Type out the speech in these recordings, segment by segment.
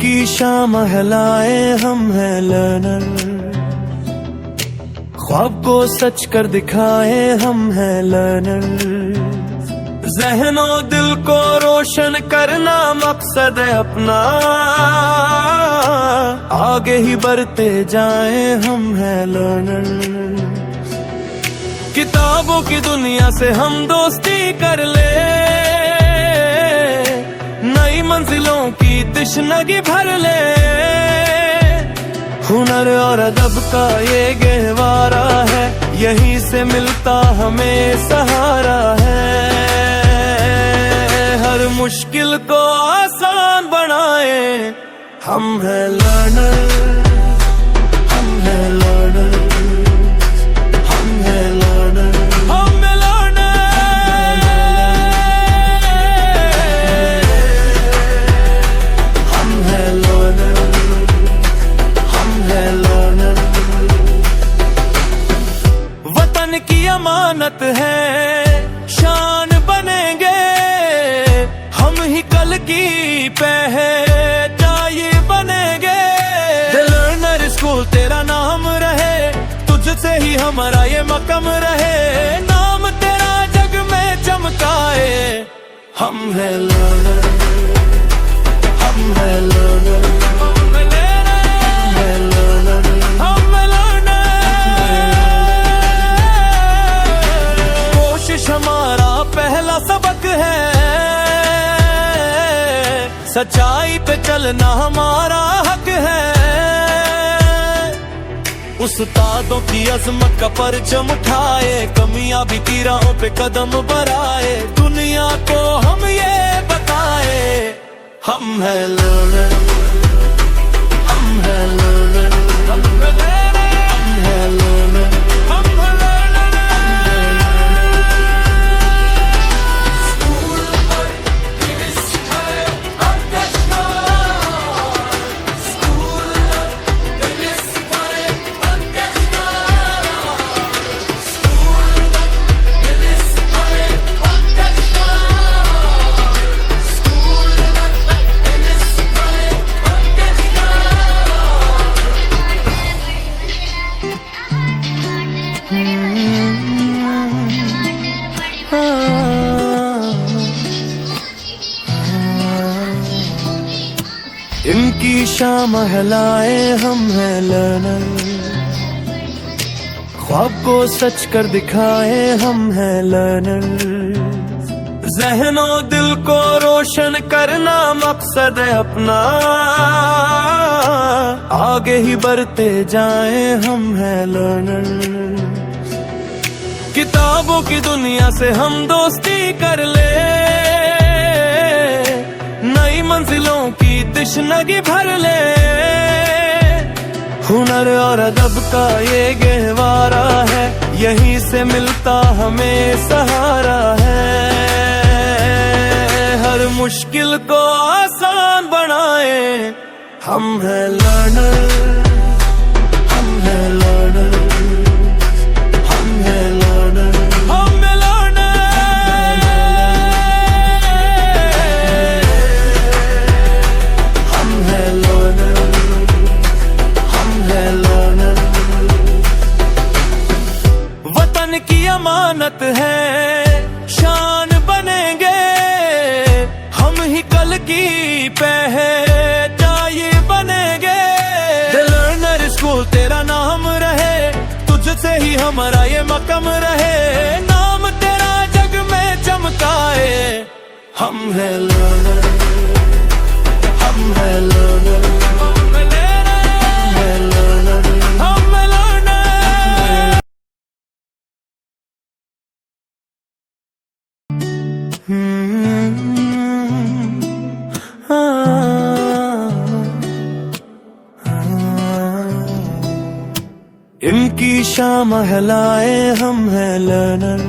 इनकी शाम महलाए हम हैं लर्नर, ख्वाब को सच कर दिखाए हम हैं लर्नर, ज़हनों दिल को रोशन करना मकसद है अपना, आगे ही बढ़ते जाएं हम हैं लर्नर। किताबों की दुनिया से हम दोस्ती कर ले, नई मंजिलों की तशनगी भर ले, हुनर और अदब का ये गहवारा है, यहीं से मिलता हमें सहारा है, हर मुश्किल को आसान बनाए हम हैं लर्नर, हम हैं लर्नर, हम हैं लर्नर, हम हैं लर्नर, हम हैं लर्नर, हम हैं लर्नर। वतन की अमानत है, शान बनेंगे हम ही कल की पहचान बनेंगे। लर्नर स्कूल तेरा नाम रहे, तुझसे ही हमारा ये मकम रहे, नाम तेरा जग में चमकाए हम हैं लर्नर, हम हैं लर्नर, हम हैं लर्नर, हम हैं लर्नर। कोशिश हमारा पहला सबक है, सच्चाई पे चलना हमारा हक है, उस्तादों की अजमत का परचम उठाए, कमियां भी की राहों पे कदम बढ़ाए, दुनिया को हम ये बताए हम हैं लर्नर, हम हैं लर्नर, हम हैं लर्नर, हम हैं इनकी शाम महलाए हम हैं लर्नर, ख्वाब को सच कर दिखाए हम हैं लर्नर, ज़हनों दिल को रोशन करना मकसद है अपना, आगे ही बढ़ते जाएं हम हैं लर्नर। किताबों की दुनिया से हम दोस्ती कर ले, नई मंजिलों की तशनगी भर ले, हुनर और अदब का ये गहवारा है, यहीं से मिलता हमें सहारा है, हर मुश्किल को आसान बनाए हम हैं लर्नर, हम हैं लर्नर, हम हैं लर्नर, हम हैं की अमानत है, शान बनेंगे हम ही कल की पहचान बनेंगे। लर्नर स्कूल तेरा नाम रहे, तुझसे ही हमारा ये मकम रहे, नाम तेरा जग में चमकाए हम हैं लर्नर, हम हैं लर्नर, हम हैं लर्नर, हम हैं लर्नर। इनकी शाम महलाए हम हैं लर्नर,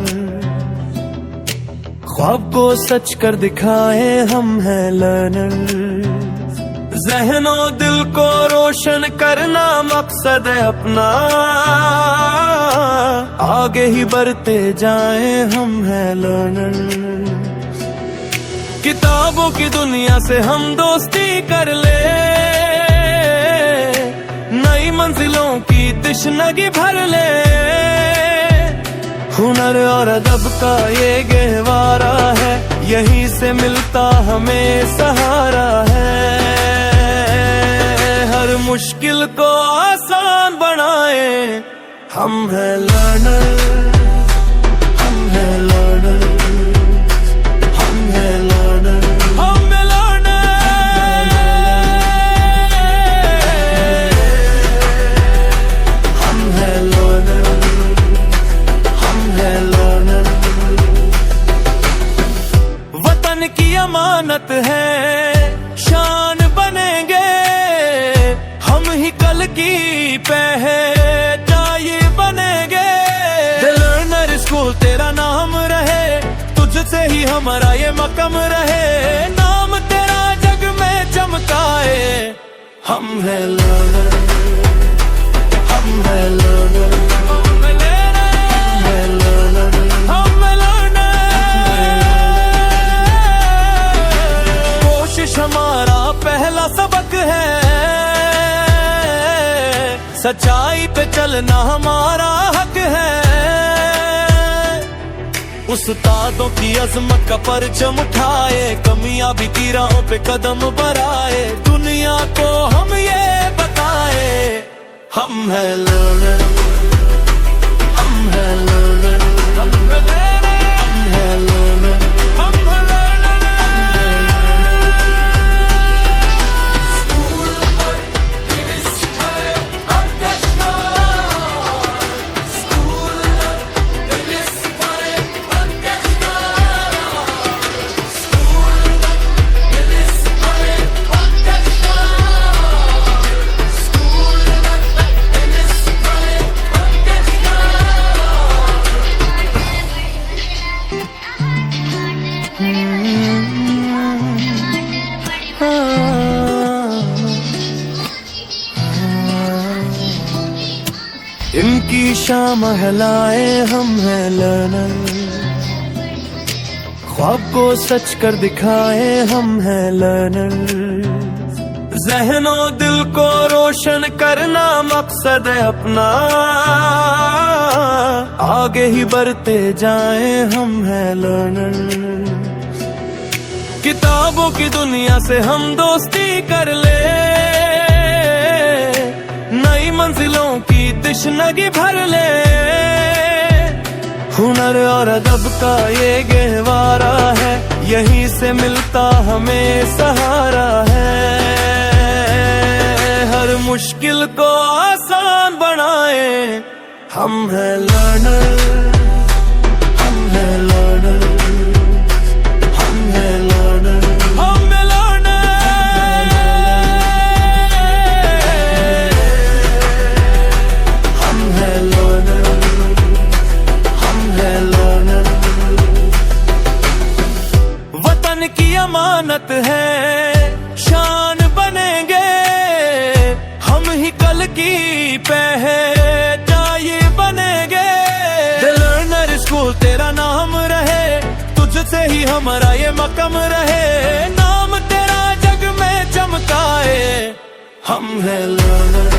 ख्वाब को सच कर दिखाए हम हैं लर्नर, ज़हनों दिल को रोशन करना मकसद है अपना, आगे ही बढ़ते जाएं हम हैं लर्नर। किताबों की दुनिया से हम दोस्ती कर ले, नई मंजिलों की तशनगी भर ले। हुनर और अदब का ये गहवारा है, यहीं से मिलता हमें सहारा है। हर मुश्किल को आसान बनाए, हम हैं लर्नर, हम हैं लर्नर, हम हैं लर्नर, हम हैं लर्नर, हम हैं लर्नर, हम हैं लर्नर। वतन की अमानत है, शान बनेंगे हम ही कल की पहचान बनेंगे। लर्नर स्कूल तेरा नाम रहे, तुझसे ही हमारा ये मकम रहे। नाम तेरा जग में चमकाए, हम हैं लर्नर, हम हैं लर्नर, हम हैं लर्नर, हम हैं लर्नर। कोशिश हमारा पहला सबक है, सच्चाई पे चलना हमारा हक है। उस्तादों की अजमत का परचम उठाए, कमियां भी की राहों पे कदम बढ़ाए। दुनिया को हम ये बताए, हम हैं लर्नर, हम हैं लर्नर, हम हैं लर्नर, हम हैं लर्नर, हम हैं लर्नर। इनकी शाम महलाए, हम हैं लर्नर। ख्वाब को सच कर दिखाए, हम हैं लर्नर। ज़हनो दिल को रोशन करना मकसद है अपना, आगे ही बढ़ते जाएं, हम हैं लर्नर। किताबों की दुनिया से हम दोस्ती कर ले, नई मंजिलों की तशनगी भर ले। हुनर और अदब का ये गहवारा है, यहीं से मिलता हमें सहारा है। हर मुश्किल को आसान बनाए, हम हैं लर्नर, हम हैं लर्नर, हम हैं लर्नर, हम हैं लर्नर, हम हैं लर्नर, हम हैं लर्नर। वतन की अमानत है, शान बनेंगे हम ही कल की पहचान बनेंगे। लर्नर स्कूल तेरा नाम रहे, तुझसे ही हमारा ये मकम रहे। नाम तेरा जग में चमकाए, हम हैं लर्नर।